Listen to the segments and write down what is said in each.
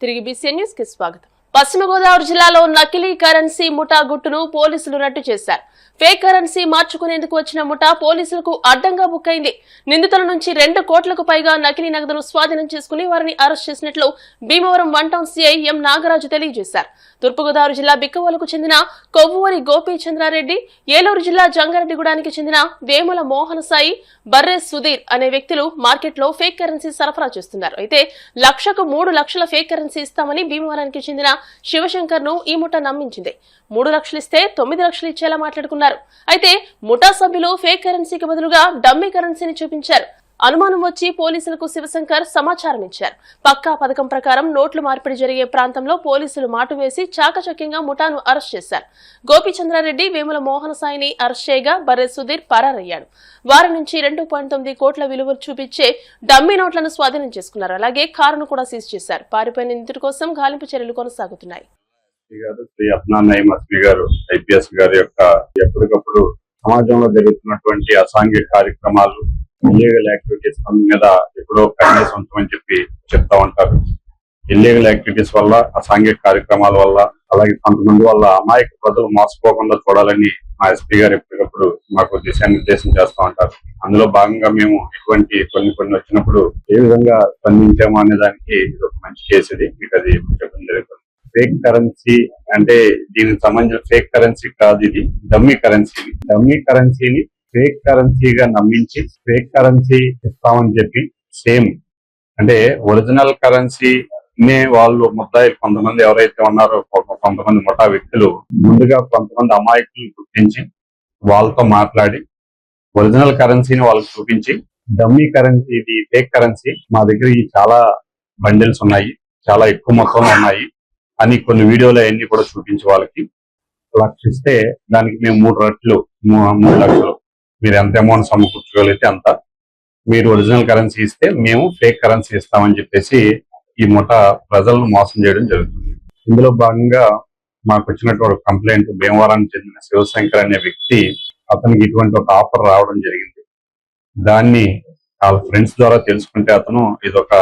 తిరిగి BC news కి స్వాగతం. పశ్చిమ గోదావరి జిల్లాలో నకిలీ కరెన్సీ ముఠా గుట్టును పోలీసులు రట్టు చేశారు. ఫేక్ కరెన్సీ మార్చుకునేందుకు వచ్చిన ముఠా పోలీసులకు అడ్డంగా బుక్ అయింది. నిందితుల నుంచి 2 కోట్లకు పైగా నకిలీ నగదును స్వాధీనం చేసుకుని వారిని అరెస్ట్ చేసినట్లు భీమవరం 1 టౌన్ సీఐ ఎం నాగరాజు తెలియజేశారు. తూర్పుగోదావరి జిల్లా బిక్కవోలుకు చెందిన కొవ్వూరి గోపీచంద్రారెడ్డి, ఏలూరు జిల్లా జంగారెడ్డిగూడానికి చెందిన వేముల మోహన సాయి, బర్రె సుధీర్ అనే వ్యక్తులు మార్కెట్లో ఫేక్ కరెన్సీ సరఫరా చేస్తున్నారు. అయితే లక్షకు 3 లక్షల ఫేక్ కరెన్సీ ఇస్తామని భీమవరానికి చెందిన శివశంకర్ ను ఈ ముఠా నమ్మించింది. 3 లక్షలు ఇస్తే 9 లక్షలు ఇచ్చేలా మాట్లాడుకున్నారు. అయితే ముఠా సభ్యులు ఫేక్ కరెన్సీకి బదులుగా డమ్మీ కరెన్సీని చూపించారు. అనుమానం వచ్చి పోలీసులకు శివశంకర్ సమాచారం ఇచ్చారు. పక్కా పథకం ప్రకారం నోట్లు మార్పిడి జరిగే ప్రాంతంలో పోలీసులు మాటు వేసి చాకచక్యంగా ముఠాను అరెస్ట్ చేశారు. గోపీచంద్రారెడ్డి, వేముల మోహన సాయిని అరెస్ట్ చేయగా బర్రె సుధీర్ పరారయ్యాడు. వారి నుంచి 2.9 కోట్ల విలువ చూపించే డమ్మీ నోట్లను స్వాధీనం చేసుకున్నారు. అలాగే కారును కూడా సీజ్ చేశారు. పారిపోయిన నిందితుడి కోసం గాలింపు చర్యలు కొనసాగుతున్నాయి. ఐపీఎస్ గారి యొక్క ఎప్పటికప్పుడు సమాజంలో జరుగుతున్నటువంటి అసాంఘిక కార్యక్రమాలు, ఇల్లీగల్ యాక్టివిటీస్ మీద ఎప్పుడో కన్నేసి ఉంచమని చెప్తా ఉంటారు. ఇల్లీగల్ యాక్టివిటీస్ వల్ల, అసాంఘిక కార్యక్రమాల వల్ల, అలాగే కొంతమంది వల్ల అమాయక ప్రజలు మోసపోకుండా చూడాలని మా ఎస్పీ గారు ఎప్పటికప్పుడు మాకు దిశానిర్దేశం చేస్తూ ఉంటారు. అందులో భాగంగా మేము ఇటువంటి కొన్ని వచ్చినప్పుడు ఏ విధంగా స్పందించాము అనే దానికి ఇది ఒక మంచి కేసు. ఇది మీకు అది చెప్పడం జరుగుతుంది. ఫేక్ కరెన్సీ అంటే దీనికి సంబంధించిన ఫేక్ కరెన్సీ కాదు, ఇది డమ్మీ కరెన్సీ. డమ్మీ కరెన్సీని ఫేక్ కరెన్సీగా నమ్మించి ఫేక్ కరెన్సీ ఇస్తామని చెప్పి సేమ్ అంటే ఒరిజినల్ కరెన్సీ నే వాళ్ళు ముద్దాయిలు కొంతమంది ఎవరైతే ఉన్నారో కొంతమంది ముఠా వ్యక్తులు ముందుగా కొంతమంది అమాయకులను గుర్తించి వాళ్ళతో మాట్లాడి ఒరిజినల్ కరెన్సీని వాళ్ళకి చూపించి డమ్మీ కరెన్సీ, ఇది ఫేక్ కరెన్సీ, మా దగ్గర ఈ చాలా బండిల్స్ ఉన్నాయి, చాలా ఎక్కువ మొత్తంలో ఉన్నాయి అని కొన్ని వీడియోలు అన్ని కూడా చూపించి వాళ్ళకి లక్షిస్తే దానికి మేము 3 రెట్లు 3 లక్షలు మీరు ఎంత అమౌంట్ సమకూర్చగలిగితే అంత, మీరు ఒరిజినల్ కరెన్సీ ఇస్తే మేము ఫేక్ కరెన్సీ ఇస్తామని చెప్పేసి ఈ ముఠా ప్రజలను మోసం చేయడం జరుగుతుంది. ఇందులో భాగంగా మాకు వచ్చినటువంటి కంప్లైంట్, భీమవరానికి చెందిన శివశంకర్ అనే వ్యక్తి, అతనికి ఇటువంటి ఒక ఆఫర్ రావడం జరిగింది. దాన్ని వాళ్ళ ఫ్రెండ్స్ ద్వారా తెలుసుకుంటే అతను ఇదొక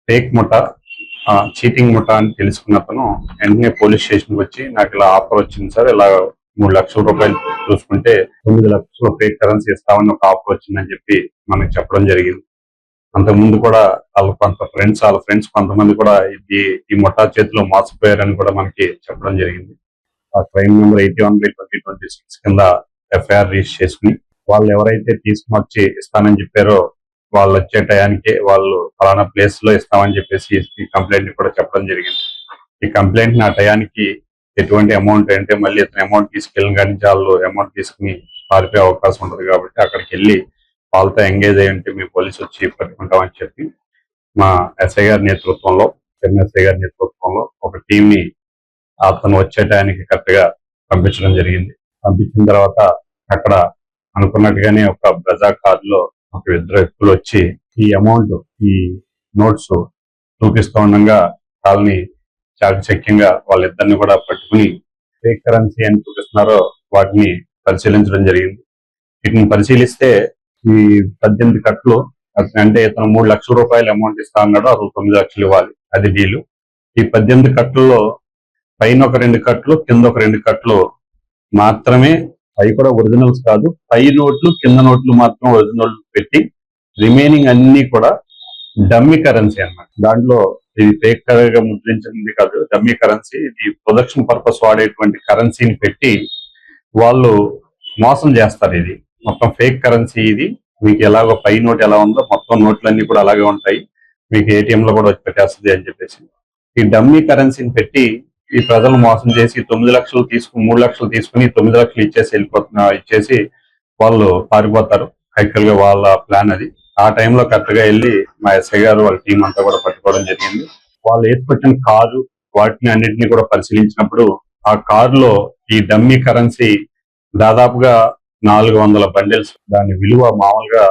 ఫేక్ ముఠా, చీటింగ్ ముఠా అని తెలుసుకున్న అతను వెంటనే పోలీస్ స్టేషన్కి వచ్చి నాకు ఇలా ఆఫర్ వచ్చింది సార్, ఇలా 3 లక్షల రూపాయలు చూసుకుంటే 9 లక్షల ఫేక్ కరెన్సీ ఇస్తామని ఒక ఆఫర్ వచ్చిందని చెప్పి మనకి చెప్పడం జరిగింది. అంతకుముందు కూడా వాళ్ళ ఫ్రెండ్స్ కొంతమంది కూడా ఈ ముఠా చేతిలో మోసపోయారని కూడా మనకి చెప్పడం జరిగింది. ఆ క్రైమ్ నెంబర్ 81/2026 కింద ఎఫ్ఐఆర్ రిజిస్టర్ చేసుకుని వాళ్ళు ఎవరైతే తీసుకుని వచ్చి ఇస్తానని చెప్పారో వాళ్ళు వచ్చే టయానికి వాళ్ళు ఫలానా ప్లేస్ లో ఇస్తామని చెప్పేసి ఈ కంప్లైంట్ కూడా చెప్పడం జరిగింది. ఈ కంప్లైంట్ నా టయానికి ఎటువంటి అమౌంట్ అంటే మళ్ళీ ఇతను అమౌంట్ తీసుకెళ్ళిన కానీ వాళ్ళు అమౌంట్ తీసుకుని పారిపోయే అవకాశం ఉంటుంది కాబట్టి అక్కడికి వెళ్ళి వాళ్ళతో ఎంగేజ్ అయ్యి ఉంటే మీ పోలీసు వచ్చి పట్టుకుంటామని చెప్పి మా ఎస్ఐ గారి నేతృత్వంలో, ఎస్ఐ గారి నేతృత్వంలో ఒక టీం ని అతను వచ్చే టయానికి కరెక్ట్ గా పంపించడం జరిగింది. పంపించిన తర్వాత అక్కడ అనుకున్నట్టుగానే ఒక బ్రజా కార్డులో ఒక 2 వ్యక్తులు వచ్చి ఈ అమౌంట్, ఈ నోట్స్ చూపిస్తూ ఉండగా వాళ్ళని చాకచక్యంగా వాళ్ళిద్దరిని కూడా పట్టుకుని ఫేక్ కరెన్సీ అని చూపిస్తున్నారో వాటిని పరిశీలించడం జరిగింది. వీటిని పరిశీలిస్తే ఈ 18 కట్లు అంటే ఇతను 3 లక్షల రూపాయలు అమౌంట్ ఇస్తా అన్నాడు, అసలు 9 లక్షలు ఇవ్వాలి, అది డీలు. ఈ 18 కట్లలో పైన ఒక 2 కట్లు, కింద ఒక 2 కట్లు మాత్రమే, అవి కూడా ఒరిజినల్స్ కాదు, పై నోట్లు కింద నోట్లు మాత్రం ఒరిజినల్ పెట్టి రిమైనింగ్ అన్ని కూడా డమ్మీ కరెన్సీ అన్నమాట. దాంట్లో ఇది ఫేక్ గా ముద్రించింది కాదు, డమ్మీ కరెన్సీ. ఇది ప్రొడక్షన్ పర్పస్ వాడేటువంటి కరెన్సీని పెట్టి వాళ్ళు మోసం చేస్తారు. ఇది మొత్తం ఫేక్ కరెన్సీ. ఇది మీకు ఎలాగో పై నోట్ ఎలా ఉందో మొత్తం నోట్లన్నీ కూడా అలాగే ఉంటాయి, మీకు ఏటీఎం లో కూడా వచ్చి పెట్టేస్తుంది అని చెప్పేసి ఈ డమ్మీ కరెన్సీని పెట్టి ఈ ప్రజలు మోసం చేసి 9 లక్షలు తీసుకుని 3 లక్షలు తీసుకుని 9 లక్షలు ఇచ్చేసి వాళ్ళు పారిపోతారు. యాక్చువల్ గా వాళ్ళ ప్లాన్ అది. ఆ టైంలో కరెక్ట్ గా వెళ్ళి మా ఎస్ఐ గారు వాళ్ళ టీం అంతా కూడా పట్టుకోవడం జరిగింది. వాళ్ళు వేసుకొచ్చిన కారు వాటిని అన్నింటినీ కూడా పరిశీలించినప్పుడు ఆ కారులో ఈ డమ్మీ కరెన్సీ దాదాపుగా 400 బండిల్స్, దాని విలువ మామూలుగా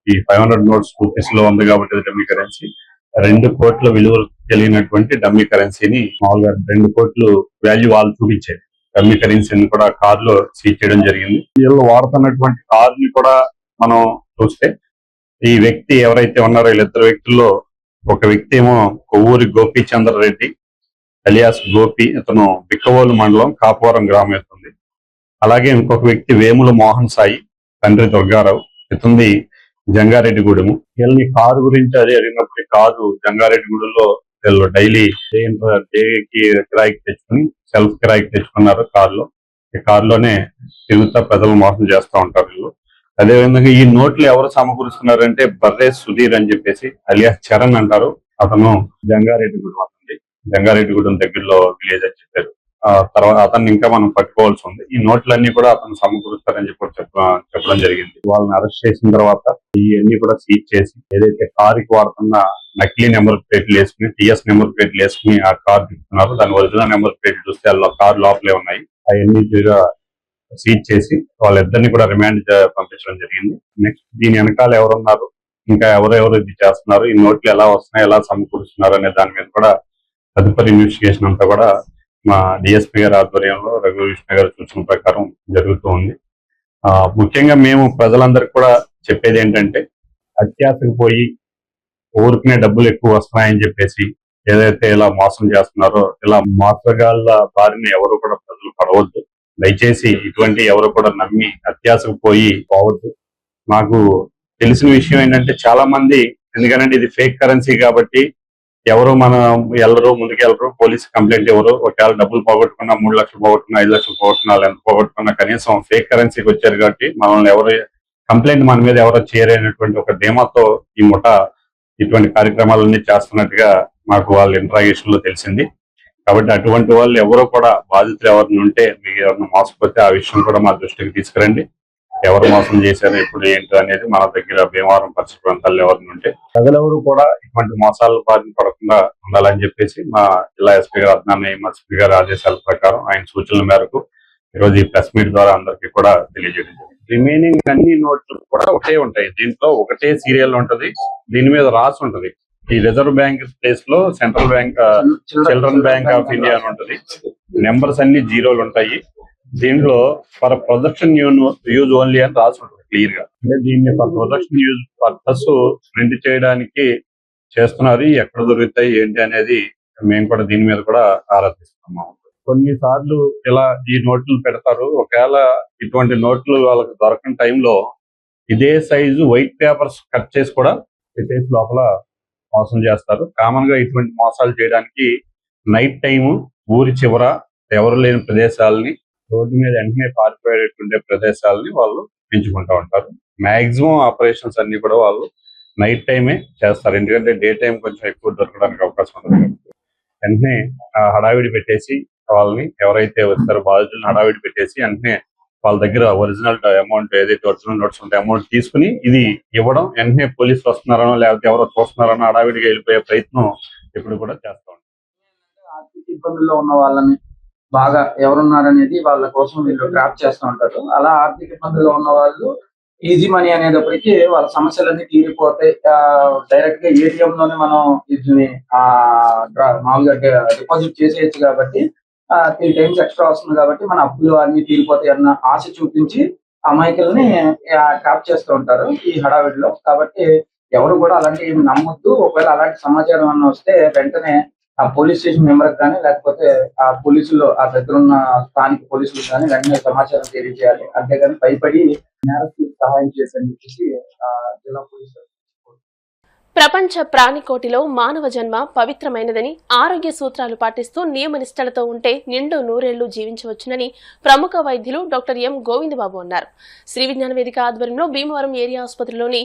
ఈ 500 నోట్స్ రూపీస్ లో ఉంది కాబట్టి డమ్మీ కరెన్సీ 2 కోట్ల విలువ కలిగినటువంటి డమ్మీ కరెన్సీని మామూలుగా 2 కోట్లు వాల్యూ వాళ్ళు చూపించారు. డమ్మీ కరెన్సీని కూడా కారులో సీజ్ చేయడం జరిగింది. వీళ్ళు వాడుతున్నటువంటి కారుని కూడా మనం చూస్తే ఈ వ్యక్తి ఎవరైతే ఉన్నారో వీళ్ళిద్దరు వ్యక్తుల్లో ఒక వ్యక్తి ఏమో కొవ్వూరి గోపీచంద్ర రెడ్డి అలియాస్ గోపి, ఇతను బిక్కవోలు మండలం కాపువరం గ్రామం అవుతుంది. అలాగే ఇంకొక వ్యక్తి వేముల మోహన్ సాయి, తండ్రి దుర్గారావు, ఇతనిది జంగారెడ్డిగూడెము. వీళ్ళని కారు గురించి అదే అడిగినప్పుడు కారు జంగారెడ్డిగూడెంలో వీళ్ళు డైలీ డేకి కిరాయికి తెచ్చుకుని సెల్ఫ్ కిరాయికి తెచ్చుకున్నారు కారులో. ఈ కారులోనే తిరుగుతా ప్రజలు మోసం చేస్తూ ఉంటారు వీళ్ళు. అదేవిధంగా ఈ నోట్లు ఎవరు సమకూరుస్తున్నారంటే బర్రే సుధీర్ అని చెప్పేసి అలియాస్ చరణ్ అంటారు. అతను జంగారెడ్డిగూడెం అవుతుంది, జంగారెడ్డిగూడెం దగ్గరలో విలేజ్ అని చెప్పారు. తర్వాత అతన్ని ఇంకా మనం పట్టుకోవాల్సి ఉంది. ఈ నోట్లన్నీ కూడా అతను సమకూరుస్తారని చెప్పి చెప్పడం జరిగింది. వాళ్ళని అరెస్ట్ చేసిన తర్వాత ఇవన్నీ కూడా సీజ్ చేసి ఏదైతే కారుకి వాడుతున్న నకిలీ నెంబర్ ప్లేట్లు వేసుకుని టీఎస్ నెంబర్ ప్లేట్లు వేసుకుని ఆ కారు తిప్పుతున్నారు. దాని ఒరిజినల్ నెంబర్ ప్లేట్లు చూస్తే కారు లోపలే ఉన్నాయి. అవన్నీ సీజ్ చేసి వాళ్ళిద్దరిని కూడా రిమాండ్ పంపించడం జరిగింది. నెక్స్ట్ దీని వెనకాల ఎవరున్నారు, ఇంకా ఎవరెవరు ఇది చేస్తున్నారు, ఈ నోట్లు ఎలా వస్తున్నాయి, ఎలా సమకూరుస్తున్నారు అనే దాని మీద కూడా తదుపరి ఇన్వెస్టిగేషన్ అంతా కూడా మా డిఎస్పీ గారి ఆధ్వర్యంలో రఘుకృష్ణ గారి సూచన ప్రకారం జరుగుతూ ఉంది. ముఖ్యంగా మేము ప్రజలందరికీ కూడా చెప్పేది ఏంటంటే, అత్యాశకు పోయి ఊరికనే డబ్బులు ఎక్కువ వస్తున్నాయని చెప్పేసి ఏదైతే ఇలా మోసం చేస్తున్నారో, ఇలా మోసగాళ్ళ బారిన ఎవరు కూడా ప్రజలు పడవద్దు. దయచేసి ఇటువంటి ఎవరు కూడా నమ్మి అత్యాశకు పోవద్దు. మాకు తెలిసిన విషయం ఏంటంటే, చాలా మంది ఎందుకంటే ఇది ఫేక్ కరెన్సీ కాబట్టి ఎవరు వెళ్ళరు, ముందుకెళ్ళరు, పోలీస్ కంప్లైంట్ ఎవరు. ఒకవేళ డబ్బులు పోగొట్టుకున్నా 3 లక్షలు పోగొట్టుకున్నా 5 లక్షలు పోగొట్టుకున్నా ఎంత పోగొట్టుకున్నా కనీసం ఫేక్ కరెన్సీకి వచ్చారు కాబట్టి మనల్ని ఎవరు కంప్లైంట్ మన మీద ఎవరో చేయరైనటువంటి ఒక ధీమాతో ఈ ముఠ ఇటువంటి కార్యక్రమాలన్నీ చేస్తున్నట్టుగా మాకు వాళ్ళ ఇంట్రాగేషన్ లో తెలిసింది. కాబట్టి అటువంటి వాళ్ళు ఎవరో కూడా బాధితులు ఎవరిని ఉంటే మీకు ఎవరిని మోసపోతే ఆ విషయం కూడా మా దృష్టికి తీసుకురండి. ఎవరు మోసం చేశారు, ఎప్పుడు ఏంటి అనేది మన దగ్గర భీమవరం పరిసర ప్రాంతాల్లో ఎవరిని ఉంటే ప్రజలెవరు కూడా ఇటువంటి మోసాల బారిన పడకుండా ఉండాలని చెప్పేసి మా జిల్లా ఎస్పీ గారు అద్నాని ఎస్పీ గారి ఆదేశాల ప్రకారం ఆయన సూచనల మేరకు ఈరోజు ఈ ప్రెస్ మీట్ ద్వారా అందరికీ కూడా తెలియజేయడం జరిగింది. రిమైనింగ్ అన్ని నోట్లు కూడా ఒకటే ఉంటాయి. దీంట్లో ఒకటే సీరియల్ ఉంటది, దీని మీద రాసి ఉంటది. ఈ రిజర్వ్ బ్యాంక్ ప్లేస్ లో central bank, children bank of India అని ఉంటది. నెంబర్స్ అన్ని జీరోలు ఉంటాయి. దీంట్లో ఫర్ ప్రొడక్షన్ యూజ్ ఓన్లీ అని రాసి ఉంటుంది క్లియర్ గా. అంటే దీన్ని for production use purpose print చేయడానికి చేస్తున్నారు. ఎక్కడ దొరుకుతాయి ఏంటి అనేది మేము కూడా దీని మీద కూడా ఆరాధిస్తున్నాము. కొన్నిసార్లు ఇలా ఈ నోట్లు పెడతారు. ఒకవేళ ఇటువంటి నోట్లు వాళ్ళకి దొరకని టైంలో ఇదే సైజు వైట్ పేపర్స్ కట్ చేసి కూడా పెట్టేసి లోపల మోసం చేస్తారు. కామన్ గా ఇటువంటి మోసాలు చేయడానికి నైట్ టైము ఊరి చివర ఎవరు లేని ప్రదేశాలని, రోడ్డు మీద వెంటనే పారిపోయేటువంటి ప్రదేశాలని వాళ్ళు ఎంచుకుంటూ ఉంటారు. మాక్సిమం ఆపరేషన్స్ అన్ని కూడా వాళ్ళు నైట్ టైమే చేస్తారు. ఎందుకంటే డే టైం కొంచెం ఎక్కువ దొరకడానికి అవకాశం ఉంటుంది. వెంటనే హడావిడి పెట్టేసి వాళ్ళని ఎవరైతే వస్తారో బాధితులను హడావిడి పెట్టేసి వెంటనే వాళ్ళ దగ్గర ఒరిజినల్ అమౌంట్ ఏదైతే ఒరిజినల్ నోట్స్ ఉంటే అమౌంట్ తీసుకుని ఇది ఇవ్వడం, వెంటనే పోలీసులు వస్తున్నారనో లేకపోతే ఎవరో చూస్తున్నారనో హడావిడిగా వెళ్ళిపోయే ప్రయత్నం ఎప్పుడు కూడా చేస్తూ ఉంటారు. ఆర్థిక ఇబ్బందుల్లో ఉన్న వాళ్ళని బాగా ఎవరున్నారనేది వాళ్ళ కోసం వీళ్ళు ట్రాప్ చేస్తూ ఉంటారు. అలా ఆర్థిక ఇబ్బందుల్లో ఉన్న వాళ్ళు ఈజీ మనీ అనేటప్పటికీ వాళ్ళ సమస్యలన్నీ తీరిపోతాయి. డైరెక్ట్ గా ఏటీఎం లోనే మనం ఇది మామూలుగా డిపాజిట్ చేసేయచ్చు కాబట్టి 3 times ఎక్స్ట్రా వస్తుంది కాబట్టి మన అప్పులు అన్ని తీరిపోతాయి అన్న ఆశ చూపించి అమాయకుల్ని ట్రాప్ చేస్తూ ఉంటారు ఈ హడావిడిలో. కాబట్టి ఎవరు కూడా అలాంటివి నమ్మొద్దు. ఒకవేళ అలాంటి సమాచారం అన్న వస్తే వెంటనే ఆ పోలీస్ స్టేషన్ నెంబర్ కానీ లేకపోతే ఆ పోలీసులు ఆ దగ్గర ఉన్న స్థానిక పోలీసులు కానీ వెంటనే సమాచారం తెలియజేయాలి. అంతేగాని భయపడి నేరస్తులకు సహాయం చేసని చెప్పేసి జిల్లా పోలీసులు. ప్రపంచ ప్రాణికోటిలో మానవ జన్మ పవిత్రమైనదని, ఆరోగ్య సూత్రాలు పాటిస్తూ నియమనిష్టలతో ఉంటే నిండు నూరేళ్లు జీవించవచ్చునని ప్రముఖ వైద్యులు డాక్టర్ ఎం గోవిందబాబు అన్నారు. శ్రీ విజ్ఞాన వేదిక ఆధ్వర్యంలో భీమవరం ఏరియా ఆసుపత్రిలోని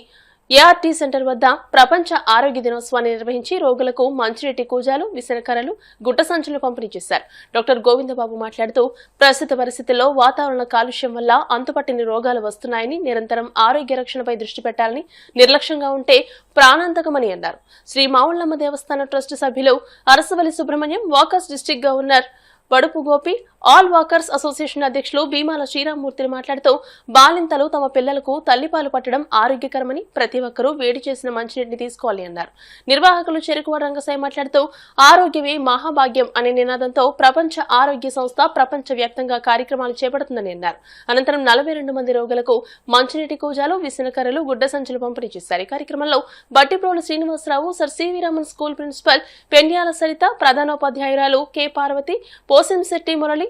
ఏఆర్టీ సెంటర్ వద్ద ప్రపంచ ఆరోగ్య దినోత్సవాన్ని నిర్వహించి రోగులకు మంచినీటి కూజాలు, విసనకర్రలు, గుడ్డ సంచులు పంపిణీ చేశారు. డాక్టర్ గోవిందబాబు మాట్లాడుతూ ప్రస్తుత పరిస్థితుల్లో వాతావరణ కాలుష్యం వల్ల అంతుపట్టిన రోగాలు వస్తున్నాయని, నిరంతరం ఆరోగ్య రక్షణపై దృష్టి పెట్టాలని, నిర్లక్ష్యంగా ఉంటే ప్రాణాంతకమని అన్నారు. శ్రీ మావుళ్ళమ్మ దేవస్థాన ట్రస్ట్ సభ్యులు Arasavalli Subrahmanyam, walkers district governor Vadupu Gopi, all walkers association అధ్యక్షులు భీమాల శ్రీరామ్మూర్తిని మాట్లాడుతూ బాలింతలు తమ పిల్లలకు తల్లిపాలు పట్టడం ఆరోగ్యకరమని, ప్రతి ఒక్కరూ వేడి చేసిన మంచినీటిని తీసుకోవాలి అన్నారు. నిర్వాహకులు చెరుకువాడ రంగసాయి మాట్లాడుతూ ఆరోగ్యమే మహాభాగ్యం అనే నినాదంతో ప్రపంచ ఆరోగ్య సంస్థ ప్రపంచ వ్యాప్తంగా కార్యక్రమాలు చేపడుతుందని అన్నారు. అనంతరం 42 మంది రోగులకు మంచినీటి కూజాలు, విసనకర్రలు, గుడ్డ సంచులు పంపిణీ చేశారు. ఈ కార్యక్రమంలో Battiprolu Srinivasarao, sir CV Raman school principal Pendyala Saritha, ప్రధానోపాధ్యాయురాలు కె పార్వతి, పోసంశెట్టి మురళి,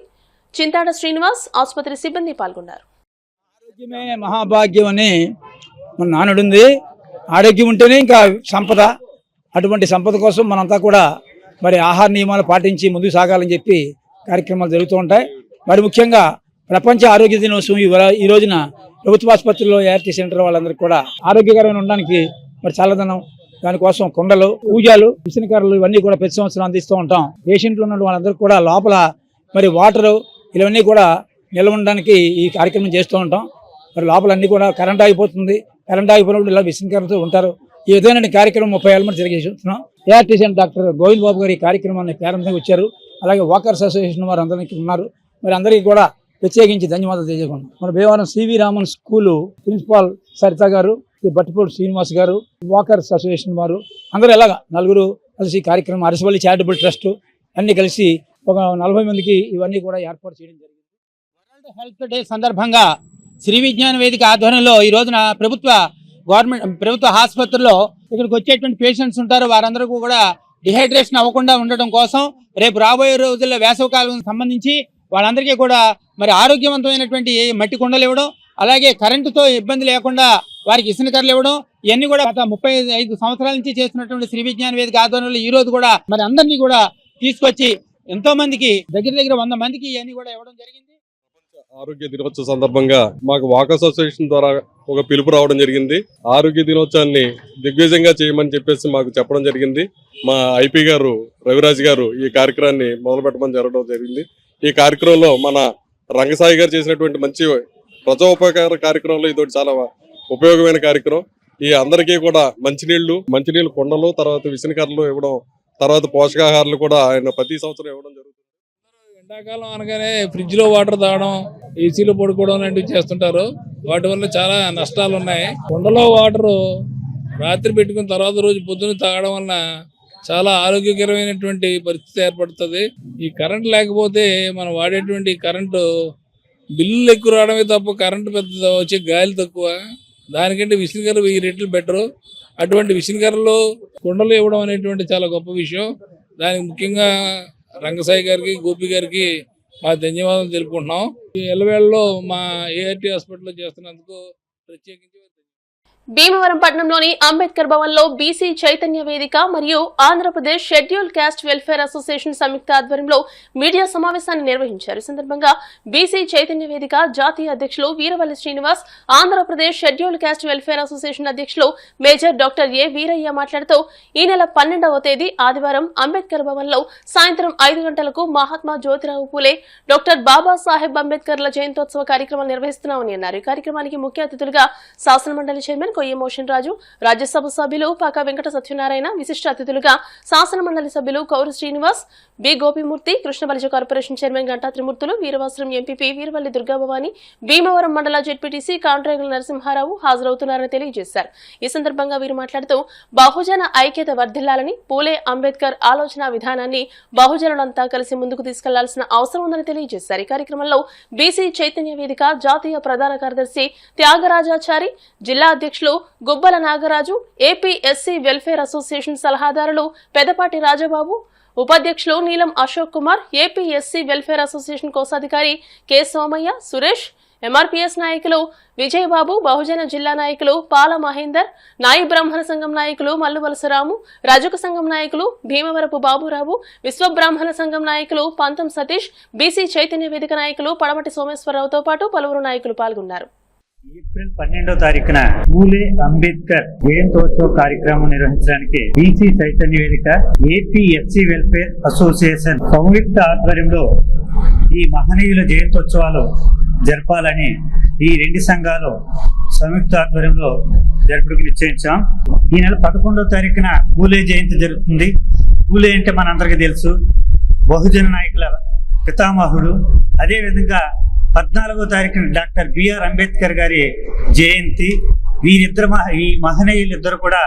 చింతాడ శ్రీనివాస్, ఆసుపత్రి సిబ్బంది పాల్గొన్నారు. ఆరోగ్యమే మహాభాగ్యం అని మన నానుడుంది. ఆరోగ్యం ఉంటేనే ఇంకా సంపద. అటువంటి సంపద కోసం మనంతా కూడా మరి ఆహార నియమాలు పాటించి ముందుకు సాగాలని చెప్పి కార్యక్రమాలు జరుగుతూ ఉంటాయి. మరి ముఖ్యంగా ప్రపంచ ఆరోగ్య దినోత్సవం ఈ రోజున ప్రభుత్వ ఆసుపత్రుల్లో ఏఆర్టీ సెంటర్ వాళ్ళందరికీ కూడా ఆరోగ్యకరమైన ఉండడానికి మరి చల్లదనం, దానికోసం కుండలు, పూజలు, విసనకర్రలు ఇవన్నీ కూడా ప్రతి సంవత్సరం అందిస్తూ ఉంటాం. పేషెంట్లు ఉన్న వాళ్ళందరికీ కూడా లోపల మరి వాటరు ఇవన్నీ కూడా నిల్వ ఉండడానికి ఈ కార్యక్రమం చేస్తూ ఉంటాం. మరి లోపల అన్ని కూడా కరెంట్ ఆగిపోతుంది. కరెంట్ ఆగిపోయినప్పుడు ఇలా విసనకర్రతో ఉంటారు. ఈ విధమైన కార్యక్రమం 30 ఏళ్ళ మంది జరిగేస్తున్నాం. ఏఆర్టీ సెంటర్ డాక్టర్ గోవింద్ బాబు గారు ఈ కార్యక్రమాన్ని ప్రారంభంగా వచ్చారు. అలాగే వాకర్స్ అసోసియేషన్ వారు అందరికీ ఉన్నారు. మరి అందరికీ కూడా ప్రత్యేకించి ధన్యవాదాలు తెలియజేసుకున్నాం. మన భీమవరం సివి రామన్ స్కూలు ప్రిన్సిపాల్ సరిత గారు, బట్టిపూడి శ్రీనివాస్ గారు, వాకర్స్ అసోసియేషన్ వారు అందరూ ఇలాగా 4 కలిసి కార్యక్రమం, అరసవల్లి చారిటబుల్ ట్రస్ట్ అన్ని కలిసి ఒక 40 మందికి ఇవన్నీ కూడా ఏర్పాటు చేయడం జరిగింది. వరల్డ్ హెల్త్ డే సందర్భంగా శ్రీ విజ్ఞాన వేదిక ఆధ్వర్యంలో ఈ రోజున ప్రభుత్వ ఆసుపత్రుల్లో ఇక్కడికి వచ్చేటువంటి పేషెంట్స్ ఉంటారు. వారందరికీ కూడా డిహైడ్రేషన్ అవ్వకుండా ఉండడం కోసం రేపు రాబోయే రోజుల్లో వేసవికాలం సంబంధించి వాళ్ళందరికీ కూడా మరి ఆరోగ్యవంతమైనటువంటి మట్టి కుండలు ఇవ్వడం, అలాగే కరెంటుతో ఇబ్బంది లేకుండా వారికి ఇసునకర్రలు ఇవ్వడం, ఇవన్నీ కూడా గత 35 సంవత్సరాల నుంచి చేస్తున్నటువంటి శ్రీ విజ్ఞాన వేదిక ఆధ్వర్యంలో ఈ రోజు కూడా మరి అందరినీ కూడా తీసుకొచ్చి ఎంతో మందికి దగ్గర 100 మందికి ఇవన్నీ కూడా ఇవ్వడం జరిగింది. ఆరోగ్య దినోత్సవ సందర్భంగా మాకు వాకర్స్ అసోసియేషన్ ద్వారా ఒక పిలుపు రావడం జరిగింది. ఆరోగ్య దినోత్సవాన్ని దిగ్విజయంగా చేయమని చెప్పేసి మాకు చెప్పడం జరిగింది. మా ఐపీ గారు రవిరాజ్ గారు ఈ కార్యక్రమాన్ని మొదలు పెట్టమని జరగడం జరిగింది. ఈ కార్యక్రమంలో మన రంగసాయి గారు చేసినటువంటి మంచి ప్రజోపకార కార్యక్రమంలో ఇదొకటి చాలా ఉపయోగమైన కార్యక్రమం. ఈ అందరికీ కూడా మంచినీళ్లు కుండలు, తర్వాత విసనకర్రలు ఇవ్వడం, తర్వాత పోషకాహారాలు కూడా ఆయన ప్రతి సంవత్సరం ఇవ్వడం జరుగుతుంది. ఎండాకాలం అనగానే ఫ్రిడ్జ్ లో వాటర్ తాగడం, ఏసీలో పడుకోవడం లాంటివి చేస్తుంటారు. వాటి వల్ల చాలా నష్టాలు ఉన్నాయి. కుండలో వాటర్ రాత్రి పెట్టుకుని తర్వాత రోజు పొద్దున్న తాగడం వల్ల చాలా ఆరోగ్యకరమైనటువంటి పరిస్థితి ఏర్పడుతుంది. ఈ కరెంట్ లేకపోతే మనం వాడేటువంటి కరెంటు బిల్లులు ఎక్కువ రావడమే తప్ప కరెంటు పెద్ద వచ్చే గాలి తక్కువ. దానికంటే విసనకర్ర 1000 రెట్లు బెటరు. అటువంటి విసనకర్రలు కుండలు ఇవ్వడం అనేటువంటి చాలా గొప్ప విషయం. దానికి ముఖ్యంగా రంగసాయి గారికి, గోపి గారికి మా ధన్యవాదాలు తెలుపుకుంటున్నాం. ఈ ఎల్లవేళలో మా ఏఆర్టీ హాస్పిటల్లో చేస్తున్నందుకు ప్రత్యేకించి భీమవరం పట్టణంలోని అంబేద్కర్ భవన్ లో బీసీ చైతన్య వేదిక మరియు Andhra Pradesh schedule caste welfare association సంయుక్త ఆధ్వర్యంలో మీడియా సమావేశాన్ని నిర్వహించారు. ఈ సందర్భంగా బీసీ చైతన్య వేదిక జాతీయ అధ్యక్షులు Veeravalli Srinivas, Andhra Pradesh schedule caste welfare association అధ్యక్షులు మేజర్ డాక్టర్ ఏ వీరయ్య మాట్లాడుతూ ఈ నెల 12వ తేదీ ఆదివారం అంబేద్కర్ భవన్ లో సాయంత్రం 5 గంటలకు మహాత్మా జ్యోతిరావు పూలే, డాక్టర్ బాబాసాహెబ్ అంబేద్కర్ల జయంతోత్సవ కార్యక్రమాలు నిర్వహిస్తున్నామని అన్నారు. ఈ కార్యక్రమానికి ముఖ్య అతిథులుగా శాసనమండలి చైర్మన్ కొయ్య మోషన్ రాజు, రాజ్యసభ సభ్యులు పాక వెంకట సత్యనారాయణ, విశిష్ట అతిథులుగా శాసనమండలి సభ్యులు Kauru Srinivas, B Gopimurthy, Krishnabalija corporation chairman Ganta Trimurthulu, Veeravasaram MPP Veeravalli Durgabhavani, Bhimavaram మండల జెడ్పీటీసీ కాంట్రాగుల నరసింహారావు హాజరవుతున్నారని తెలియజేశారు. ఈ సందర్భంగా వీరు మాట్లాడుతూ బహుజన ఐక్యత వర్ధిల్లాలని, పూలే అంబేద్కర్ ఆలోచన విధానాన్ని బహుజనులంతా కలిసి ముందుకు తీసుకెళ్లాల్సిన అవసరం ఉందని తెలియజేశారు. ఈ కార్యక్రమంలో బీసీ చైతన్య వేదిక జాతీయ ప్రధాన కార్యదర్శి త్యాగరాజాచారి, జిల్లా అధ్యక్షులు Gubbala Nagaraju, AP SC welfare association సలహాదారులు పెదపాటి రాజబాబు, ఉపాధ్యక్షులు Neelam Ashok Kumar, AP SC welfare association కోశాధికారి కె సోమయ్య, సురేష్, ఎంఆర్పీఎస్ నాయకులు విజయబాబు, బహుజన జిల్లా నాయకులు పాల మహేందర్, నాయి బ్రాహ్మణ సంఘం నాయకులు మల్లువలసరాము, రజక సంఘం నాయకులు భీమవరపు బాబురావు, విశ్వబ్రాహ్మణ సంఘం నాయకులు పంతం సతీష్, బీసీ చైతన్య వేదిక నాయకులు పడమటి సోమేశ్వరరావుతో పాటు పలువురు నాయకులు పాల్గొన్నారు. ఏప్రిల్ 12వ తారీఖున పూలే అంబేద్కర్ జయంతోత్సవ కార్యక్రమం నిర్వహించడానికి బీసీ చైతన్య వేదిక, ఏపీ ఎస్సీ వెల్ఫేర్ అసోసియేషన్ సంయుక్త ఆధ్వర్యంలో ఈ మహనీయుల జయంతోత్సవాలు జరపాలని ఈ 2 సంఘాలు సంయుక్త ఆధ్వర్యంలో జరుపుటకు నిశ్చయించాం. ఈ నెల 11వ తారీఖున పూలే జయంతి జరుగుతుంది. పూలే అంటే మనందరికీ తెలుసు, బహుజన నాయకుల పితామహుడు. అదేవిధంగా 14వ తారీఖున డాక్టర్ బిఆర్ అంబేద్కర్ గారి జయంతి. వీరిద్దరు ఈ మహనీయులిద్దరు కూడా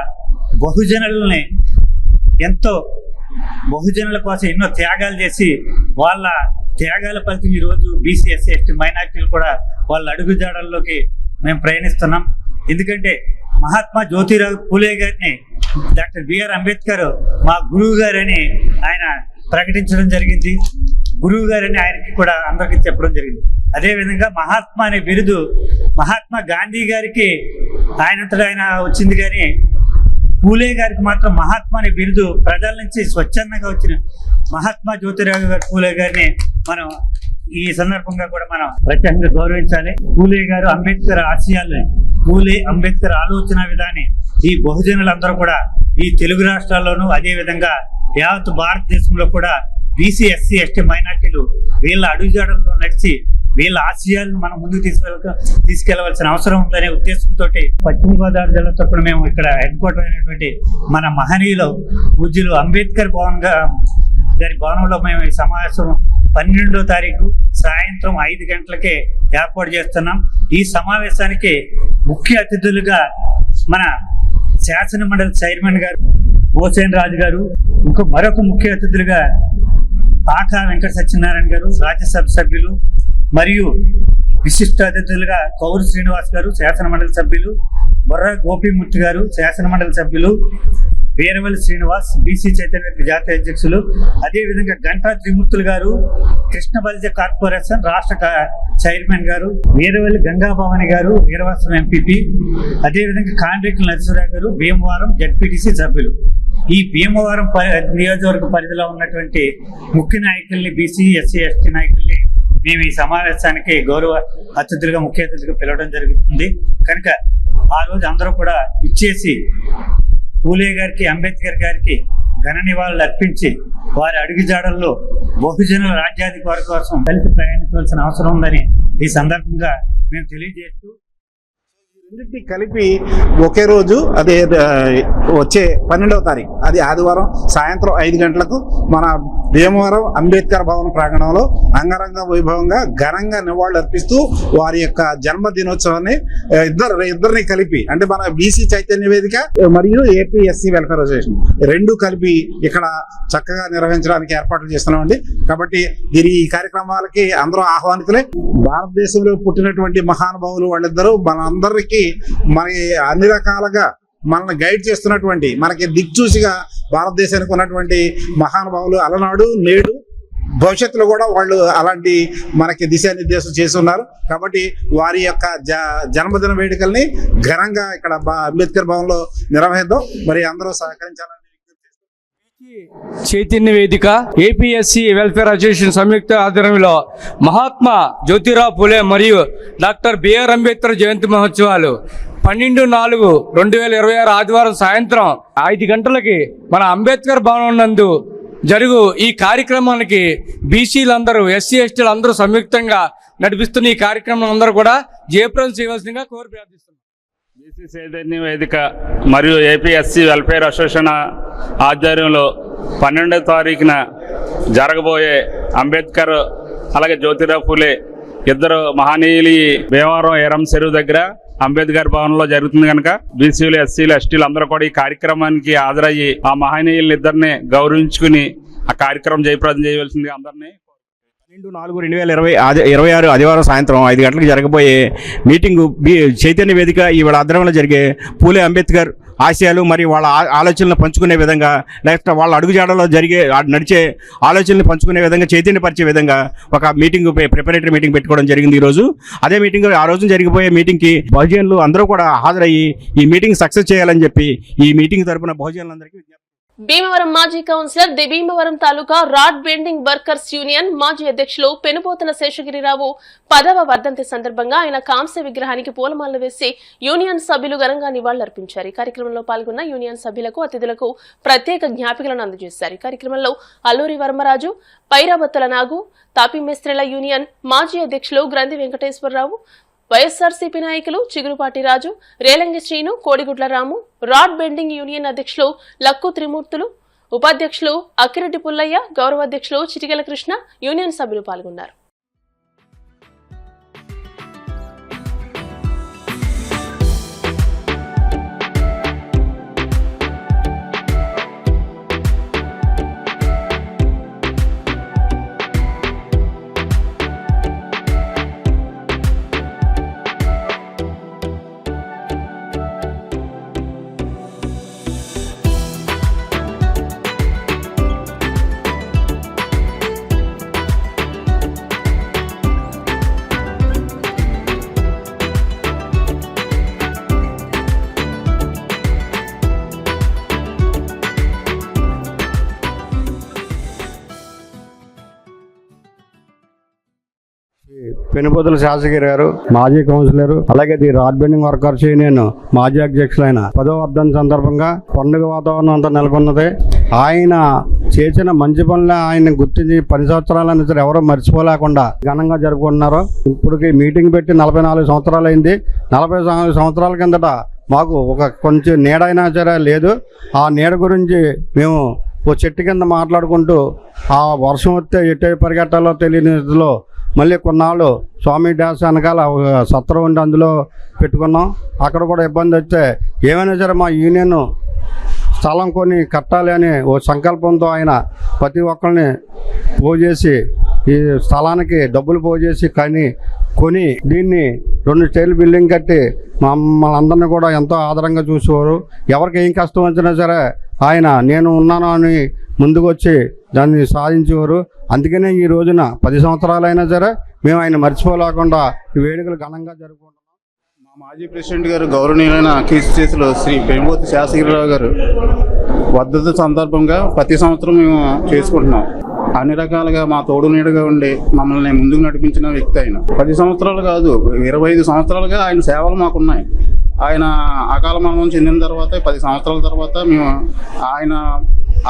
బహుజనుల కోసం ఎన్నో త్యాగాలు చేసి వాళ్ళ త్యాగాల ఫలితం ఈరోజు బీసీ ఎస్సీ ఎస్టీ మైనార్టీలు కూడా వాళ్ళ అడుగుజాడల్లోకి మేము ప్రయాణిస్తున్నాం. ఎందుకంటే మహాత్మా జ్యోతిరావు పూలే గారిని డాక్టర్ బిఆర్ అంబేద్కర్ మా గురువు గారని ఆయన ప్రకటించడం జరిగింది. గురువు గారని ఆయనకి కూడా అందరికీ చెప్పడం జరిగింది. అదేవిధంగా మహాత్మా అనే బిరుదు మహాత్మా గాంధీ గారికి ఆయనంతటా ఆయన వచ్చింది, కానీ పూలే గారికి మాత్రం మహాత్మా అనే బిరుదు ప్రజల నుంచి స్వచ్ఛందంగా వచ్చిన మహాత్మా జ్యోతిరావు గారు పూలే గారిని మనం ఈ సందర్భంగా కూడా మనం ప్రత్యేకంగా గౌరవించాలి. పూలే గారు అంబేద్కర్ ఆశయాల్ని, పూలే అంబేద్కర్ ఆలోచన విధాన్ని ఈ బహుజనులందరూ కూడా ఈ తెలుగు రాష్ట్రాల్లోనూ అదేవిధంగా యావత్ భారతదేశంలో కూడా బీసీ ఎస్సీ ఎస్టీ మైనార్టీలు వీళ్ళ అడుగుజాడల్లో నడిచి వీళ్ళ ఆశయాలను మనం ముందుకు తీసుకెళ్లవలసిన అవసరం ఉందనే ఉద్దేశంతో పశ్చిమ గోదావరి జిల్లా తరపున మేము ఇక్కడ హెడ్ క్వార్టర్ అయినటువంటి మన మహనీయులు పూజ్యులు అంబేద్కర్ గారి భవనంలో మేము ఈ సమావేశం 12వ తారీఖు సాయంత్రం 5 గంటలకే ఏర్పాటు చేస్తున్నాం. ఈ సమావేశానికి ముఖ్య అతిథులుగా మన శాసన మండలి చైర్మన్ గారు భోసేన్ రాజు గారు, మరొక ముఖ్య అతిథులుగా పాకా వెంకట సత్యనారాయణ గారు రాజ్యసభ సభ్యులు, మరియు విశిష్ట అతిథులుగా కౌరు శ్రీనివాస్ గారు శాసన మండలి సభ్యులు, బొర్ర గోపీమూర్తి గారు శాసన మండలి సభ్యులు, వీరవల్లి శ్రీనివాస్ బీసీ చైతన్య జాతీయ అధ్యక్షులు, అదేవిధంగా గంటా త్రిమూర్తులు గారు కృష్ణ బలిజ కార్పొరేషన్ రాష్ట్ర చైర్మన్ గారు, వీరవల్లి గంగాభవాని గారు వీరవాసం ఎంపీపీ, అదేవిధంగా కాండ్రికల నరసింహరావు గారు భీమవరం జడ్పీటీసీ సభ్యులు. ఈ భీమవరం నియోజకవర్గ పరిధిలో ఉన్నటువంటి ముఖ్య నాయకుల్ని, బీసీ ఎస్సీ ఎస్టీ నాయకుల్ని మేము ఈ సమావేశానికి గౌరవ అతిథులుగా ముఖ్య అతిథులుగా పిలవడం జరుగుతుంది. కనుక ఆ రోజు అందరూ కూడా ఇచ్చేసి పూలే గారికి అంబేద్కర్ గారికి ఘన నివాళులు అర్పించి వారి అడుగుజాడల్లో బహుజనుల రాజ్యాధికారి కోసం కలిసి ప్రయాణించవలసిన అవసరం ఉందని ఈ సందర్భంగా మేము తెలియజేస్తూ రెండింటినీ కలిపి ఒకే రోజు అదే వచ్చే 12వ తారీఖు అది ఆదివారం సాయంత్రం 5 గంటలకు మన భీమవరం అంబేద్కర్ భవన్ ప్రాంగణంలో అంగరంగ వైభవంగా ఘనంగా నివాళులు అర్పిస్తూ వారి యొక్క జన్మదినోత్సవాన్ని ఇద్దరిని కలిపి, అంటే మన బీసీ చైతన్య వేదిక మరియు ఏపీ ఎస్సీ వెల్ఫేర్ అసోసియేషన్ రెండు కలిపి ఇక్కడ చక్కగా నిర్వహించడానికి ఏర్పాట్లు చేస్తున్నామండి. కాబట్టి ఈ కార్యక్రమాలకి అందరూ ఆహ్వానితులే. భారతదేశంలో పుట్టినటువంటి మహానుభావులు వాళ్ళిద్దరూ మనందరికీ మనకి అన్ని రకాలుగా మనల్ని గైడ్ చేస్తున్నటువంటి, మనకి దిక్చూసిగా భారతదేశానికి ఉన్నటువంటి మహానుభావులు అలనాడు నేడు భవిష్యత్తులో కూడా వాళ్ళు అలాంటి మనకి దిశానిర్దేశం చేస్తున్నారు. కాబట్టి వారి యొక్క జన్మదిన వేడుకల్ని ఘనంగా ఇక్కడ అంబేద్కర్ భవన్లో నిర్వహిద్దాం. మరి అందరూ సహకరించాలని చైతన్య వేదిక ఏపీఎస్సీ వెల్ఫేర్ అసోసియేషన్ సంయుక్త ఆధ్వర్యంలో మహాత్మా జ్యోతిరావు పూలే మరియు డాక్టర్ బిఆర్ అంబేద్కర్ జయంతి మహోత్సవాలు 12/4/2026 ఆదివారం సాయంత్రం 5 గంటలకి మన అంబేద్కర్ భవనం నందు జరుగు ఈ కార్యక్రమానికి బీసీలందరూ ఎస్సీ ఎస్టీలు అందరూ సంయుక్తంగా నడిపిస్తున్న ఈ కార్యక్రమం అందరూ కూడా జయప్రదం చేయవలసిందిగా కోరి ప్రార్థిస్తున్నాం. బీసీ చైతన్య వేదిక మరియు ఏపీఎస్సీ వెల్ఫేర్ అసోసియేషన్ ఆధ్వర్యంలో 12వ తారీఖున జరగబోయే అంబేద్కర్ అలాగే జ్యోతిరావు పూలే ఇద్దరు మహనీయులు భీమవరం ఏరం చెరువు దగ్గర అంబేద్కర్ భవన్లో జరుగుతుంది కనుక బీసీలు ఎస్సీలు ఎస్టీలు అందరూ కూడా ఈ కార్యక్రమానికి హాజరయ్యి ఆ మహనీయులు ఇద్దరిని గౌరవించుకుని ఆ కార్యక్రమం జయప్రదం చేయవలసింది అందరినీ. 12/4/2026 ఆదివారం సాయంత్రం 5 గంటలకు జరగబోయే మీటింగు చైతన్య వేదిక ఇవాళ ఆధ్వర్యంలో జరిగే పూలే అంబేద్కర్ ఆశయాలు మరియు వాళ్ళ ఆలోచనలు పంచుకునే విధంగా, లేకపోతే వాళ్ళ అడుగుజాడలో నడిచే ఆలోచనలు పంచుకునే విధంగా, చైతన్యపరిచే విధంగా ఒక మీటింగ్ ప్రిపరేటరీ మీటింగ్ పెట్టుకోవడం జరిగింది ఈరోజు. అదే మీటింగ్ ఆ రోజు జరిగిపోయే మీటింగ్కి బహుజనులు అందరూ కూడా హాజరయ్యి ఈ మీటింగ్ సక్సెస్ చేయాలని చెప్పి ఈ మీటింగ్ తరపున బహుజనులందరికీ భీమవరం మాజీ councillor the Bhimavaram taluka rod bending workers union మాజీ అధ్యక్షులు పెనుపోతల శేషగిరిరావు 10వ వర్ధంతి సందర్భంగా ఆయన కాంస్య విగ్రహానికి పూలమాలలు వేసి యూనియన్ సభ్యులు ఘనంగా నివాళులర్పించారు. ఈ కార్యక్రమంలో పాల్గొన్న యూనియన్ సభ్యులకు అతిథులకు ప్రత్యేక జ్ఞాపికలను అందజేశారు. ఈ కార్యక్రమంలో అల్లూరి వర్మరాజు, పైరాబత్తుల నాగు, తాపీ మేస్త్రీల యూనియన్ మాజీ అధ్యక్షులు గ్రంథి వెంకటేశ్వరరావు, వైఎస్ఆర్సీపీ నాయకులు చిగురుపాటి రాజు, రేలంగి శ్రీను, కోడిగుడ్ల రాము, రాడ్ బెండింగ్ యూనియన్ అధ్యక్షులు లక్కు త్రిమూర్తులు, ఉపాధ్యక్షులు అక్కిరెడ్డి పుల్లయ్య, గౌరవ అధ్యక్షులు చిటికెల కృష్ణ, యూనియన్ సభ్యులు పాల్గొన్నారు. పెనుబొతుల శాసగిరి గారు, మాజీ కౌన్సిలర్, అలాగే the rod bending workers union మాజీ అధ్యక్షులైన 10వ వర్ధంతి సందర్భంగా పండుగ వాతావరణం అంతా నెలకొన్నది. ఆయన చేసిన మంచి పనులే ఆయన గుర్తించి 10 సంవత్సరాలైనా సరే ఎవరో మర్చిపోలేకుండా ఘనంగా జరుపుకుంటున్నారు. ఇప్పటికి మీటింగ్ పెట్టి 44 సంవత్సరాలు అయింది. 44 సంవత్సరాల కిందట మాకు ఒక కొంచెం నీడైనా సరే లేదు. ఆ నీడ గురించి మేము ఓ చెట్టు కింద మాట్లాడుకుంటూ ఆ వర్షం వస్తే ఎటు పరిగెట్టాలో తెలియని స్థితిలో మళ్ళీ కొన్నాళ్ళు స్వామి డ్యాన్స్ వెనకాల సత్రం ఉండి అందులో పెట్టుకున్నాం. అక్కడ కూడా ఇబ్బంది వస్తే ఏమైనా సరే మా యూనియన్ స్థలం కొని కట్టాలి అని ఓ సంకల్పంతో ఆయన ప్రతి ఒక్కరిని పోజేసి ఈ స్థలానికి డబ్బులు పోజేసి కొని దీన్ని 2 స్టైల్ బిల్డింగ్ కట్టి మమ్మల్ని అందరినీ కూడా ఎంతో ఆదరంగా చూసేవారు. ఎవరికి ఏం కష్టం వచ్చినా సరే ఆయన నేను ఉన్నాను అని ముందుకు వచ్చి దాన్ని సాధించేవారు. అందుకనే ఈ రోజున 10 సంవత్సరాలైనా సరే మేము ఆయన మర్చిపోలేకుండా ఈ వేడుకలు ఘనంగా జరుపుకుంటున్నాం. మా మాజీ ప్రెసిడెంట్ గారు గౌరవనీయులైన కీర్తిశేషులు శ్రీ పెనుబొత్తి శాసగిరిరావు గారు వర్ధంతి సందర్భంగా ప్రతి సంవత్సరం మేము చేసుకుంటున్నాం. అన్ని రకాలుగా మా తోడు నీడగా ఉండి మమ్మల్ని ముందుకు నడిపించిన వ్యక్తి ఆయన. 10 సంవత్సరాలు కాదు, 25 సంవత్సరాలుగా ఆయన సేవలు మాకున్నాయి. ఆయన అకాల మరణం చెందిన తర్వాత 10 సంవత్సరాల తర్వాత మేము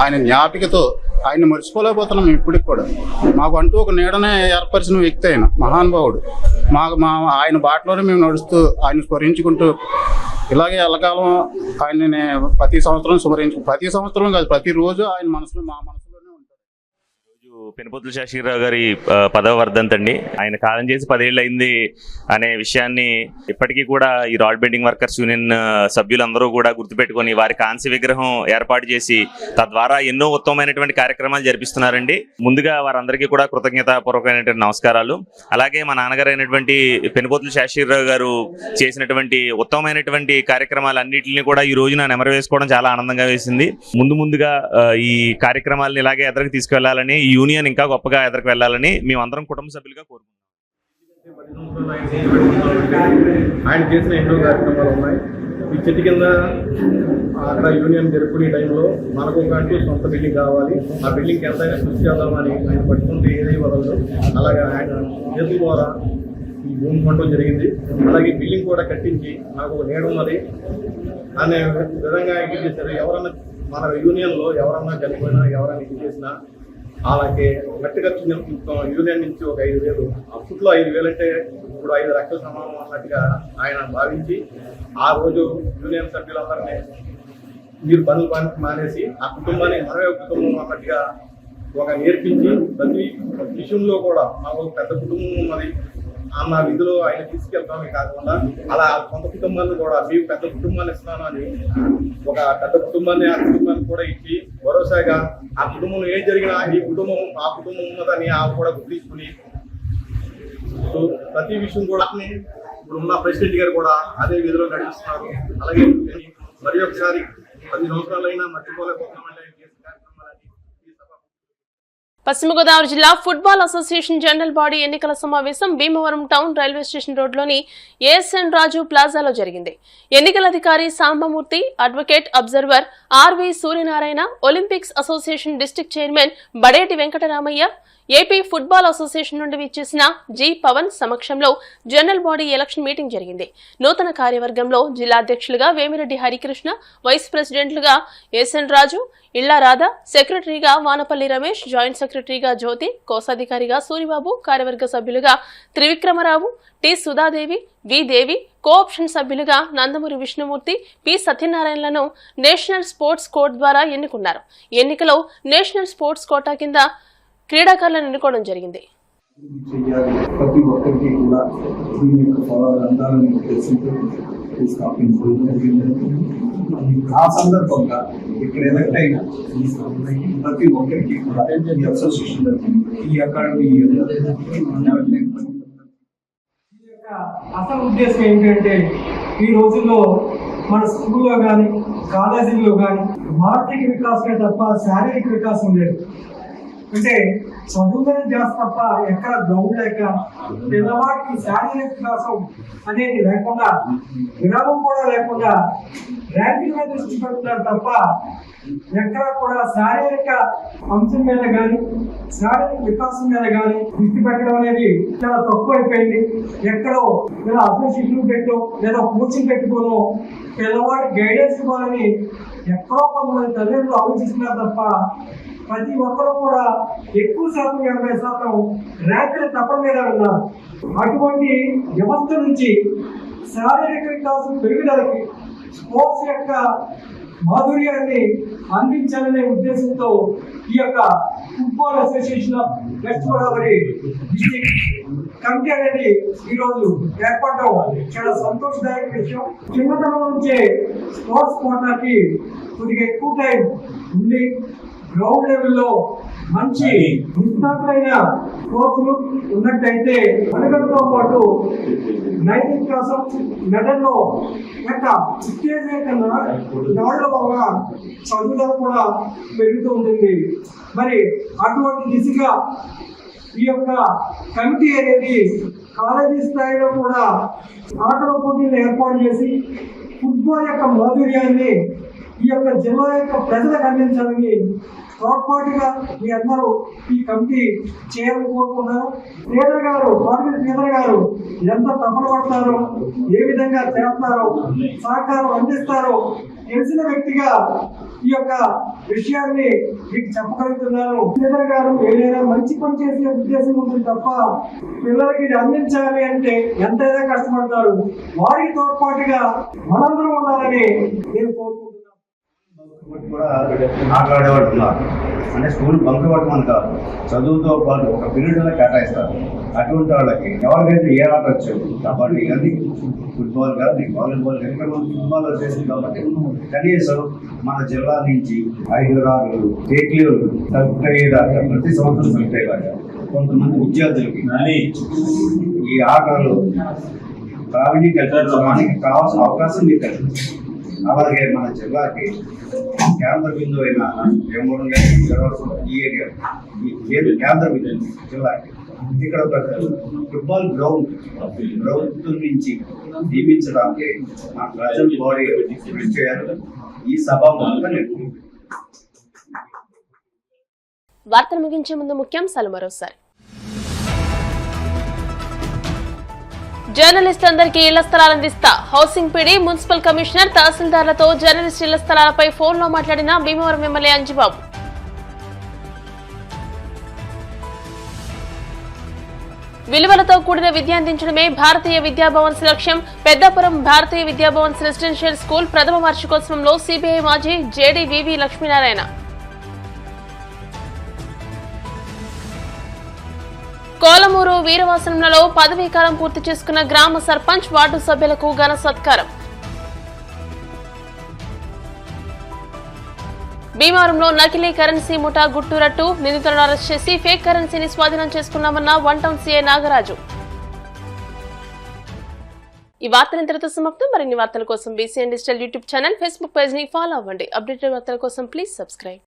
ఆయన జ్ఞాపికతో ఆయన మర్చిపోలేకపోతున్నాం. ఇప్పటికి కూడా మాకు అంటూ ఒక నీడనే ఏర్పరిచిన వ్యక్తి ఆయన, మహానుభావుడు. ఆయన బాటలోనే మేము నడుస్తూ ఆయన స్మరించుకుంటూ ఇలాగే ఎల్లకాలం ఆయన ప్రతి సంవత్సరం ప్రతి సంవత్సరం కాదు, ప్రతిరోజు ఆయన మనసులో మా మనసులోనే ఉంటారు. పెనుబొతుల శాసగిరిరావు గారి 10వ వర్ధంతి అండి. ఆయన కాలం చేసి 10 ఏళ్ళు అయింది అనే విషయాన్ని ఇప్పటికీ కూడా ఈ రాడ్ బెండింగ్ వర్కర్స్ యూనియన్ సభ్యులందరూ కూడా గుర్తుపెట్టుకొని వారి కాంస్య విగ్రహం ఏర్పాటు చేసి తద్వారా ఎన్నో ఉత్తమమైనటువంటి కార్యక్రమాలు జరిపిస్తున్నారండి. ముందుగా వారందరికీ కూడా కృతజ్ఞతాపూర్వకమైనటువంటి నమస్కారాలు. అలాగే మా నాన్నగారు అయినటువంటి పెనుబొతుల శాసగిరిరావు గారు చేసినటువంటి ఉత్తమమైనటువంటి కార్యక్రమాలన్నింటినీ కూడా ఈ రోజున నెమరు వేసుకోవడం చాలా ఆనందంగా వేసింది. ముందుగా ఈ కార్యక్రమాలను ఇలాగే ఎదరికి తీసుకెళ్లాలని, ఈ యూనియన్ ఇంకా గొప్పగా ఎదరికి వెళ్ళాలని మేమందరం కుటుంబ సభ్యులుగా కోరుకుంటున్నాం. ఆయన చేసిన ఎన్నో కార్యక్రమాలు ఉన్నాయి. ఈ చెట్టు కింద అక్కడ యూనియన్ జరుపుకునే టైంలో మనకు అంటూ సొంత బిల్డింగ్ కావాలి, ఆ బిల్డింగ్కి ఎంతైనా కృషి చేద్దామని ఆయన పట్టుకుంటే ఏదైనా వదలదు. అలాగే ఆయన చేతుల ద్వారా ఈ భూమి కొనడం జరిగింది. అలాగే బిల్డింగ్ కూడా కట్టించి నాకు ఒక నీడ ఉన్నది అనే విధంగా ఇది చేశారు. ఎవరన్నా మన యూనియన్లో ఎవరన్నా చనిపోయినా ఎవరైనా ఇది చేసినా అలాగే గట్టి ఖర్చు యూనియన్ నుంచి ఒక 5,000, అప్పట్లో 5,000 అంటే ఇప్పుడు 5 లక్షల సమానం అన్నట్టుగా ఆయన భావించి ఆ రోజు యూనియన్ సభ్యులందరినీ మీరు పనులు మానేసి ఆ కుటుంబాన్ని మనమే కుటుంబం అన్నట్టుగా ఒక నేర్పించి ప్రతి విషయంలో కూడా మాకు పెద్ద కుటుంబం ఉన్నది అన్న విధిలో ఆయన తీసుకెళ్తామే కాకుండా అలా సొంత కుటుంబాన్ని కూడా మీకు పెద్ద కుటుంబాన్ని ఇస్తాను అని ఒక పెద్ద కుటుంబాన్ని ఆ కుటుంబాన్ని కూడా ఇచ్చి భరోసాగా ఆ కుటుంబంలో ఏం జరిగినా ఈ కుటుంబం ఆ కుటుంబం ఉన్నదని ఆ కూడా గుర్తించుకుని ప్రతి విషయం కూడా ఇప్పుడు ఉన్న ప్రెసిడెంట్ గారు కూడా అదే విధిలో నడిపిస్తున్నారు. అలాగే మరి ఒకసారి 10 సంవత్సరాలైనా మర్చిపోలేకపోతున్నామంటే పశ్చిమ గోదావరి జిల్లా ఫుట్బాల్ అసోసియేషన్ జనరల్ బాడీ ఎన్నికల సమావేశం భీమవరం టౌన్ రైల్వే స్టేషన్ రోడ్లోని ఏఎస్ఎన్ రాజు ప్లాజాలో జరిగింది. ఎన్నికల అధికారి Sambamurthy, advocate observer RV Suryanarayana, olympics association district chairman Badeti Venkataramaiah, AP football association నుండి విచ్చేసిన జి పవన్ సమక్షంలో జనరల్ బాడీ ఎలక్షన్ మీటింగ్ జరిగింది. నూతన కార్యవర్గంలో జిల్లా అధ్యక్షులుగా వేమిరెడ్డి హరికృష్ణ, వైస్ ప్రెసిడెంట్లుగా ఏఎస్ఎన్ రాజు, ఇళ్ల రాధా, సెక్రటరీగా వానపల్లి రమేష్, జాయింట్ సెక్రటరీగా జ్యోతి, కోశాధికారిగా సూరిబాబు, కార్యవర్గ సభ్యులుగా Trivikramarao, T Sudhadevi, V Devi, co-option సభ్యులుగా నందమూరి విష్ణుమూర్తి, పి సత్యనారాయణలను నేషనల్ స్పోర్ట్స్ కోడ్ ద్వారా ఎన్నుకున్నారు. ఎన్నికలో నేషనల్ స్పోర్ట్స్ కోటా కింద క్రీడాకారులను ఎన్నుకోవడం జరిగింది. ప్రతి ఒక్కరికి కూడా దీని యొక్క ఫలాలు అందాలని ఉద్దేశంతో స్థాపించడం జరిగింది. ఆ సందర్భంగా ఇక్కడ ఎలక్ట్ అయిన ప్రతి ఒక్కరికి కూడా ఈ అసోసియేషన్ ఈ అకాడమీ అసలు ఉద్దేశం ఏంటంటే ఈ రోజుల్లో మన స్కూల్లో కానీ కాలేజీల్లో కానీ మానసిక వికాసమే తప్ప శారీరక వికాసం లేదు. అంటే చదువులను చేస్త తప్ప ఎక్కడ గ్రౌండ్ లేక పిల్లవాడికి శారీరక వికాసం అనేది లేకుండా విరామం కూడా లేకుండా ర్యాంకింగ్ మీద దృష్టి పెడుతున్నారు తప్ప ఎక్కడ కూడా శారీరక అంశం మీద కానీ శారీరక వికాసం మీద కానీ దృష్టి పెట్టడం అనేది చాలా తక్కువ అయిపోయింది. ఎక్కడో లేదా అసోసియేషన్ పెట్టో లేదా కోచింగ్ పెట్టుకోనో పిల్లవాడి గైడెన్స్ ఇవ్వాలని ఎక్కడో కొంతమంది తల్లిదండ్రులు ఆలోచిస్తున్నారు తప్ప ప్రతి ఒక్కరూ కూడా ఎక్కువ శాతం 80% ర్యాంకుల తప్ప మీద ఉన్నారు. అటువంటి వ్యవస్థ నుంచి శారీరక వికాసం పెరుగుదలకి స్పోర్ట్స్ యొక్క మాధుర్యాన్ని అందించాలనే ఉద్దేశంతో ఈ యొక్క football association of west Godavari district committee అనేది ఈరోజు ఏర్పడడం చాలా సంతోషదాయక విషయం. చిన్నతనం నుంచే స్పోర్ట్స్ కోటాకి కొద్దిగా ఎక్కువ టైం ఉంది. గ్రౌండ్ లెవెల్లో మంచి నిష్ణాతులైన కోచ్లు ఉన్నట్టయితే మనుగడతో పాటు నైతిక వికాసం మెదడులో యొక్క ఉత్తేజకరణ దాడుల వల్ల చదువుదల కూడా పెరుగుతూ ఉంటుంది. మరి అటువంటి దిశగా ఈ యొక్క కమిటీ అనేది కాలేజీ స్థాయిలో కూడా ఆటల పోటీలు ఏర్పాటు చేసి ఫుట్బాల్ యొక్క మాధుర్యాన్ని ఈ యొక్క జిల్లా యొక్క ప్రజలకు అందించాలని తోడ్పాటుగా మీ అందరూ ఈ కమిటీ చేయాలని కోరుకున్నారు. శ్రీధర్ గారు పార్టీ శ్రీధర్ గారు ఎంత తపన పడతారో, ఏ విధంగా చేస్తారో, సహకారం అందిస్తారో తెలిసిన వ్యక్తిగా ఈ యొక్క విషయాన్ని మీకు చెప్పగలుగుతున్నాను. శ్రీధర్ గారు ఏదైనా మంచి పని చేసే ఉద్దేశం ఉంటుంది తప్ప పిల్లలకి ఇది అందించాలి అంటే ఎంతైనా కష్టపడతారు. వారికి తోడ్పాటుగా మనందరం ఉండాలని నేను కోరుకుంటున్నాను. కూడా మాట్లాడేవాడు ఉన్నారు. అంటే స్కూల్ బంక్ కొట్టమని కాదు, చదువుతో పాటు ఒక పీరియడ్ కేటాయిస్తారు. అటువంటి వాళ్ళకి ఎవరికైతే ఏ ఆట వచ్చావు, కబడ్డీ కానీ ఫుట్బాల్ కానీ వాలీబాల్ కానీ ఇక్కడ మనం ఫుట్బాల్ వచ్చేసింది కాబట్టి కనీసం మన జిల్లా నుంచి 5-6 స్టేట్ లెవెల్ సెలెక్ట్ అయ్యేదాకా ప్రతి సంవత్సరం సెలెక్ట్ అయ్యేదాకా కొంతమంది విద్యార్థులకి ఈ ఆటలు ప్రావీణ్యం కల్పించడానికి కావాల్సిన అవకాశం మీకు కల్పించారు. అలాగే మన జిల్లాకి కేంద్ర బిందువు అయిన ఈ ఏరియా కేంద్ర బిందువు జిల్లాకి ఇక్కడ ఒక ఫుట్బాల్ గ్రౌండ్ నుంచి నియమించడానికి మా ప్రజెంట్ బాడీ కృషి చేయాలి. ఈ సభాముఖంగా నేను వార్తలు ముగించే ముందు ముఖ్యాంశాలు మరోసారి. జర్నలిస్టులందరికీ ఇళ్ల స్థలాలు అందిస్తా. హౌసింగ్ పీడీ, మున్సిపల్ కమిషనర్, తహసీల్దార్లతో జర్నలిస్టు ఇళ్ల స్థలాలపై ఫోన్లో మాట్లాడిన భీమవరం ఎమ్మెల్యే అంజిబాబు. విలువలతో కూడిన విద్య అందించడమే భారతీయ విద్యాభవన్స్ లక్ష్యం. పెద్దాపురం భారతీయ విద్యాభవన్స్ రెసిడెన్షియల్ స్కూల్ ప్రథమ వార్షికోత్సవంలో సిపిఐ మాజీ జేడీ వివి లక్ష్మీనారాయణ. కోలమూరు వీరవాసనంలో పదవీకాలం పూర్తి చేసుకున్న గ్రామ సర్పంచ్, వార్డు సభ్యులకు ఘన సత్కారం. భీమవరంలో నకిలీ కరెన్సీ ముఠా గుట్టురట్టు, నిందితులను అరెస్ట్ చేసి ఫేక్ కరెన్సీని స్వాధీనం చేసుకున్నామన్న 1 టౌన్ సీఐ నాగరాజు. ఈ వార్తలు ఇంతటితో సమాప్తం. మరిన్ని వార్తల కోసం BCN digital YouTube channel, Facebook page ని ఫాలో అవ్వండి. అప్డేటెడ్ వార్తల కోసం ప్లీజ్ సబ్స్క్రైబ్.